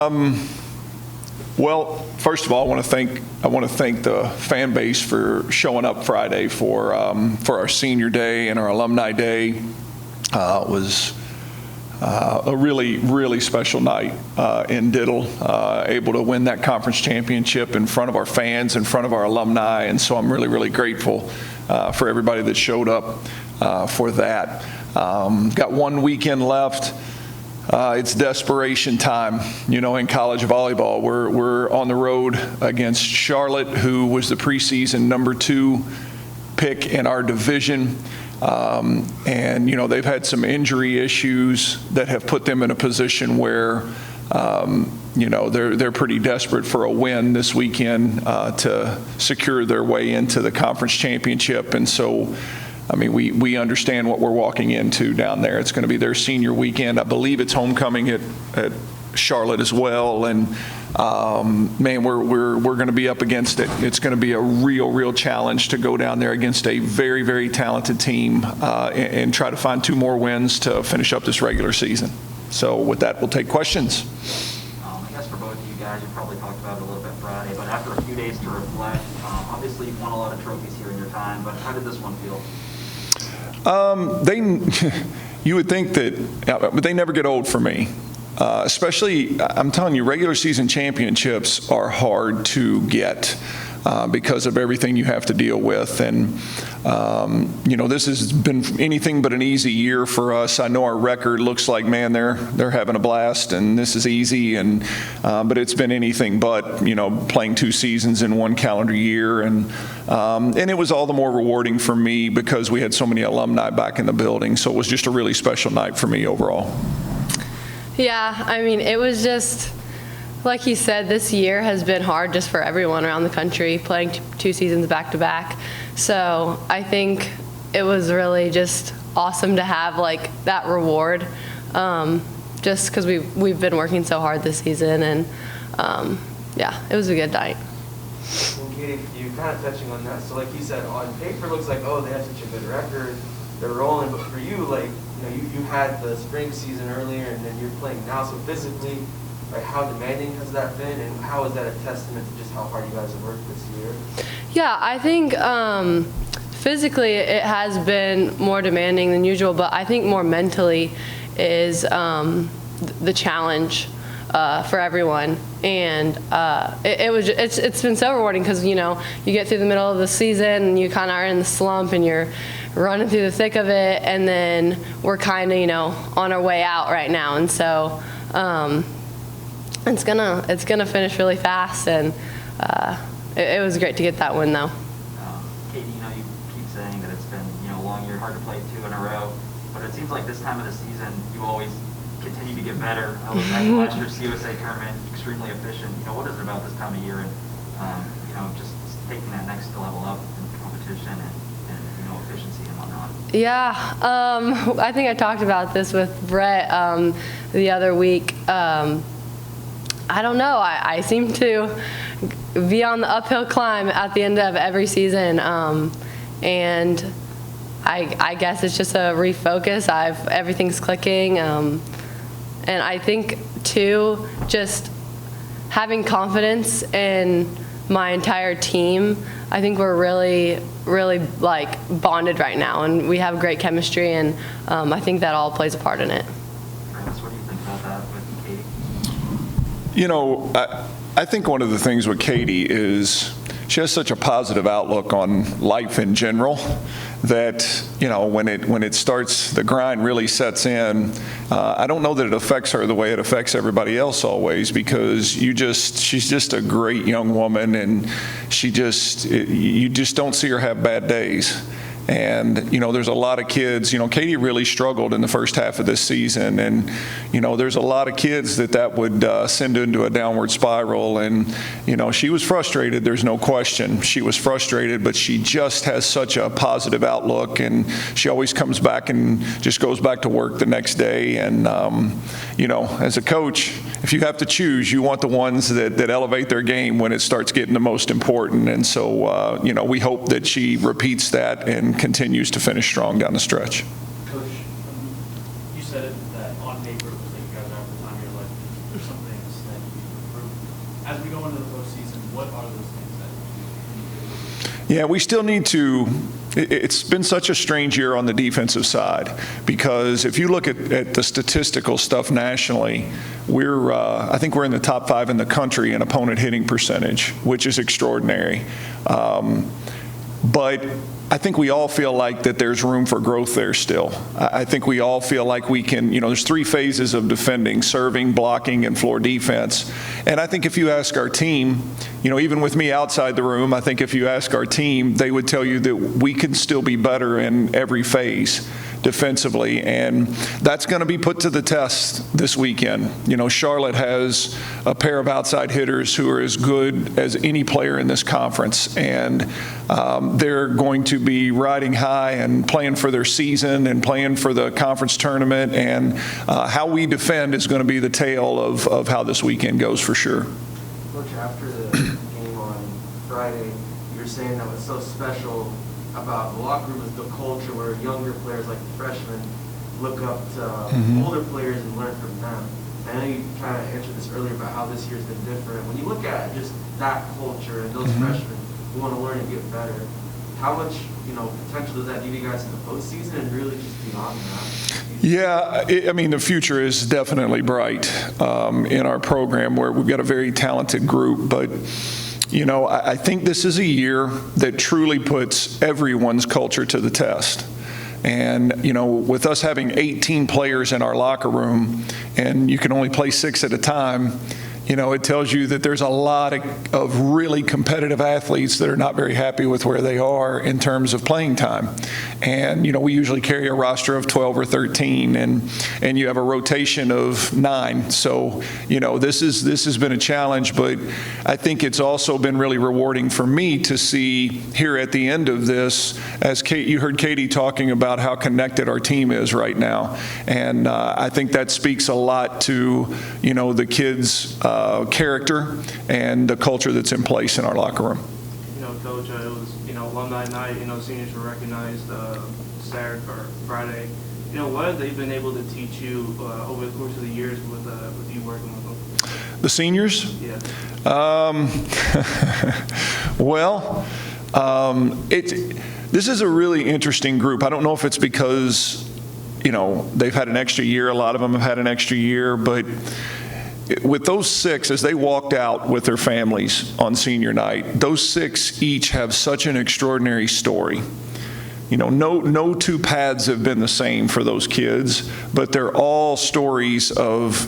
Well, first of all, I want to thank the fan base for showing up Friday for our senior day and our alumni day. It was a really, really special night in Diddle, able to win that conference championship in front of our fans, in front of our alumni, and so I'm really, really grateful for everybody that showed up for that. Got one weekend left. It's desperation time, in college volleyball. We're on the road against Charlotte, who was the preseason number 2 pick in our division. And, they've had some injury issues that have put them in a position where, they're pretty desperate for a win this weekend to secure their way into the conference championship. And so, we understand what we're walking into down there. It's going to be their senior weekend. I believe it's homecoming at Charlotte as well. And we're going to be up against it. It's going to be a real challenge to go down there against a very, very talented team and try to find 2 more wins to finish up this regular season. So with that, we'll take questions. I guess for both of you guys, you probably talked about it a little bit Friday, but after a few days to reflect, obviously you've won a lot of trophies here in your time, but how did this one feel? You would think that, but they never get old for me. Especially, I'm telling you, regular season championships are hard to get because of everything you have to deal with. And, this has been anything but an easy year for us. I know our record looks like, man, they're having a blast and this is easy. And but it's been anything but, playing 2 seasons in 1 calendar year. And it was all the more rewarding for me because we had so many alumni back in the building. So it was just a really special night for me overall. Yeah, it was just, like he said, this year has been hard just for everyone around the country, playing 2 seasons back-to-back. So I think it was really just awesome to have, that reward, just because we've been working so hard this season. And, it was a good night. Well, Katie, you kind of touching on that. So like you said, on paper it looks like, they have such a good record, they're rolling. But for you, you had the spring season earlier and then you're playing now. So physically, how demanding has that been, and how is that a testament to just how hard you guys have worked this year? Yeah, I think physically it has been more demanding than usual, but I think more mentally is the challenge for everyone. And it's been so rewarding because you get through the middle of the season and you kind of are in the slump and you're running through the thick of it, and then we're kind of on our way out right now. And so it's gonna finish really fast, and it was great to get that win though. Katie, you keep saying that it's been a long year, hard to play 2 in a row, but it seems like this time of the season you always continue to get better. I look back at last year's CUSA tournament, extremely efficient. What is it about this time of year and just taking that next level up in competition and efficiency and whatnot? Yeah, I think I talked about this with Brett the other week. I don't know. I seem to be on the uphill climb at the end of every season, and I guess it's just a refocus. Everything's clicking, and I think too, just having confidence in my entire team. I think we're really bonded right now, and we have great chemistry, and I think that all plays a part in it. Travis, what do you think about that with Katie? I think one of the things with Katie is she has such a positive outlook on life in general that, when it starts, the grind really sets in. I don't know that it affects her the way it affects everybody else always, because she's just a great young woman, and you just don't see her have bad days. And, there's a lot of kids, Katie really struggled in the first half of this season. And, there's a lot of kids that would send into a downward spiral. And, she was frustrated. There's no question. She was frustrated, but she just has such a positive outlook. And she always comes back and just goes back to work the next day. And, as a coach, if you have to choose, you want the ones that elevate their game when it starts getting the most important. And so, we hope that she repeats that and continues to finish strong down the stretch. Coach, you said it, that on paper it was like you guys are having the time of your life. There's some things that you as we go into the postseason, what are those things that? Yeah, we still need to. It's been such a strange year on the defensive side because if you look at the statistical stuff nationally, I think we're in the top 5 in the country in opponent hitting percentage, which is extraordinary. But I think we all feel like that there's room for growth there still. I think we all feel like we can, there's 3 phases of defending: serving, blocking, and floor defense. And I think if you ask our team, even with me outside the room, I think if you ask our team, they would tell you that we can still be better in every phase defensively, and that's going to be put to the test this weekend. Charlotte has a pair of outside hitters who are as good as any player in this conference, and they're going to be riding high and playing for their season and playing for the conference tournament, and how we defend is going to be the tale of how this weekend goes for sure. Coach, after the game on Friday, you're saying that was so special about the locker room is the culture where younger players like the freshmen look up to older players and learn from them. I know you kind of answered this earlier about how this year's been different. When you look at just that culture and those freshmen who want to learn and get better, how much potential does that give you guys in the postseason and really just beyond that? Yeah, the future is definitely bright in our program where we've got a very talented group, but I think this is a year that truly puts everyone's culture to the test. And, with us having 18 players in our locker room and you can only play 6 at a time, it tells you that there's a lot of really competitive athletes that are not very happy with where they are in terms of playing time. And, we usually carry a roster of 12 or 13, and you have a rotation of 9. So, this has been a challenge, but I think it's also been really rewarding for me to see here at the end of this, as you heard Katie talking about how connected our team is right now. And I think that speaks a lot to, the kids' character and the culture that's in place in our locker room. Coach, it was, alumni night, seniors were recognized Saturday or Friday. What have they been able to teach you over the course of the years with you working with them? The seniors? Yeah. Well, this is a really interesting group. I don't know if it's because, they've had an extra year. A lot of them have had an extra year, but with those 6, as they walked out with their families on senior night, those 6 each have such an extraordinary story. No 2 paths have been the same for those kids, but they're all stories of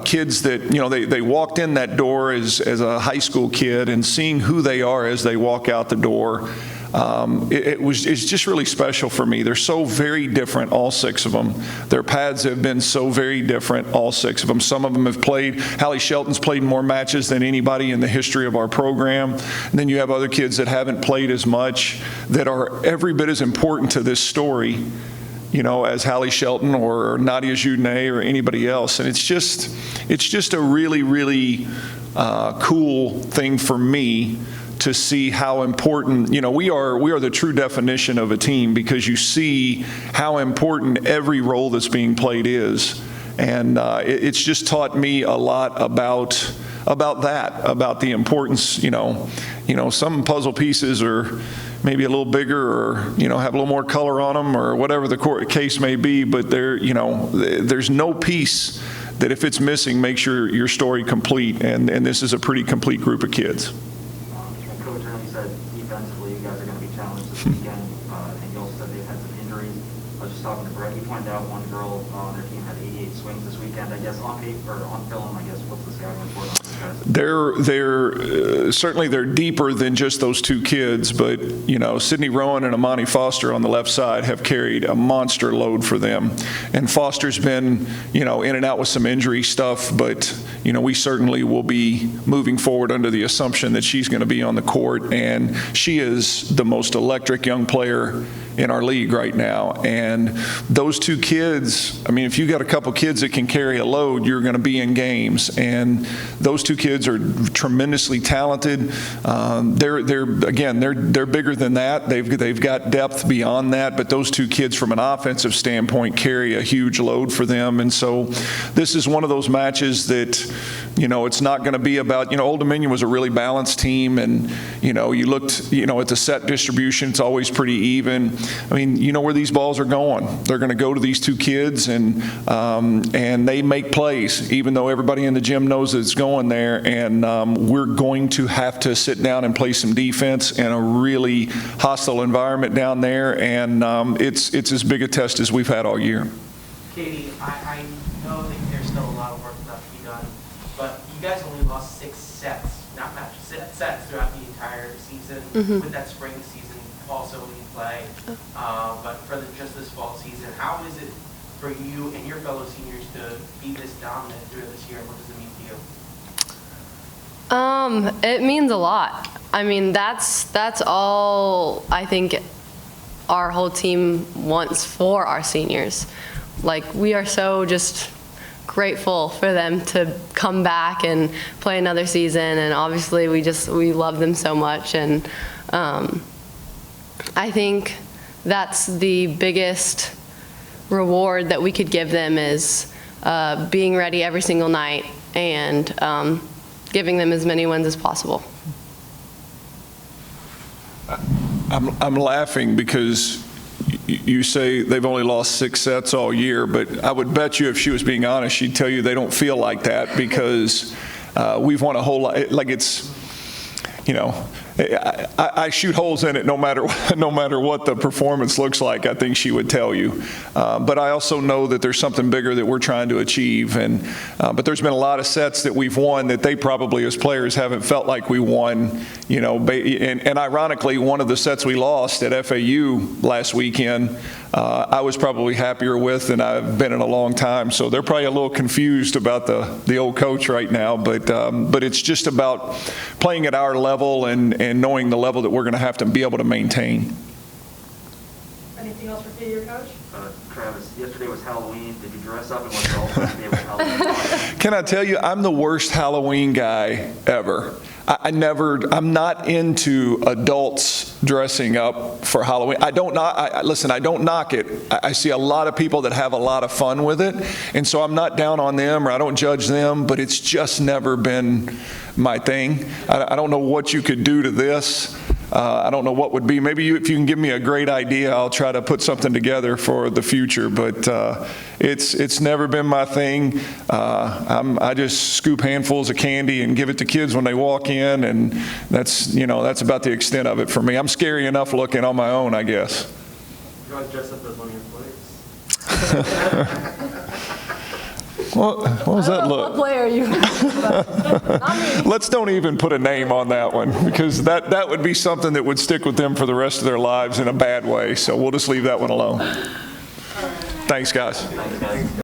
kids that, they walked in that door as a high school kid, and seeing who they are as they walk out the door, it's just really special for me. They're so very different, all 6 of them. Their paths have been so very different, all 6 of them. Some of them have played. Hallie Shelton's played more matches than anybody in the history of our program. And then you have other kids that haven't played as much that are every bit as important to this story, as Hallie Shelton or Nadia Judenet or anybody else. And it's just a really, really cool thing for me to see how important, we are the true definition of a team, because you see how important every role that's being played is. And it's just taught me a lot about the importance. Some puzzle pieces are maybe a little bigger, or have a little more color on them, or whatever the case may be, but there's no piece that, if it's missing, makes your story complete, and this is a pretty complete group of kids. Coach, I know you said defensively you guys are going to be challenged this weekend. I think you also said they've had some injuries. I was just talking to Brett. He pointed out one girl on their team had 88 swings this weekend. I guess on paper, or on film, what's the scouting report on these guys? They're certainly they're deeper than just those 2 kids, but Sydney Rowan and Amani Foster on the left side have carried a monster load for them. And Foster's been in and out with some injury stuff, but we certainly will be moving forward under the assumption that she's going to be on the court, and she is the most electric young player in our league right now. And those 2 kids, if you got a couple kids that can carry a load, you're going to be in games. And those two kids are tremendously talented. They're bigger than that. They've got depth beyond that, but those two kids from an offensive standpoint carry a huge load for them. And so this is one of those matches that, it's not going to be about, Old Dominion was a really balanced team, and, you looked, at the set distribution, it's always pretty even. I mean, you know where these balls are going. They're going to go to these two kids, and they make plays, even though everybody in the gym knows that it's going there. And we're going to have to sit down and play some defense in a really hostile environment down there, and it's as big a test as we've had all year. Katie, I know that there's still a lot of work left to be done, but you guys only lost 6 sets, not matches, sets throughout the entire season, with that spring season also in play. But for just this fall season, how is it for you and your fellow seniors to be this dominant through this year? What does it mean to you? It means a lot. I mean, that's all I think our whole team wants for our seniors. Like, we are so just grateful for them to come back and play another season, and obviously we love them so much. And I think that's the biggest reward that we could give them is being ready every single night and giving them as many wins as possible. I'm laughing because you say they've only lost 6 sets all year, but I would bet you if she was being honest, she'd tell you they don't feel like that because we've won a whole lot. Like, it's, I shoot holes in it no matter what the performance looks like, I think she would tell you. But I also know that there's something bigger that we're trying to achieve. But there's been a lot of sets that we've won that they probably as players haven't felt like we won. And ironically, one of the sets we lost at FAU last weekend, I was probably happier with than I've been in a long time. So they're probably a little confused about the old coach right now. But it's just about playing at our level and knowing the level that we're going to have to be able to maintain. Anything else for Katie, your coach? Travis, yesterday was Halloween. Did you dress up and went to all day with Halloween? Can I tell you, I'm the worst Halloween guy ever. I'm not into adults dressing up for Halloween. Listen, I don't knock it. I see a lot of people that have a lot of fun with it, and so I'm not down on them or I don't judge them, but it's just never been my thing. I don't know what you could do to this. I don't know what would be. Maybe if you can give me a great idea, I'll try to put something together for the future. But it's never been my thing. I just scoop handfuls of candy and give it to kids when they walk in, and that's about the extent of it for me. I'm scary enough looking on my own, I guess. You always dress up as one of your players. What was that look? What player are you? Not me. Let's don't even put a name on that one, because that would be something that would stick with them for the rest of their lives in a bad way. So we'll just leave that one alone. Thanks, guys. Thanks, guys.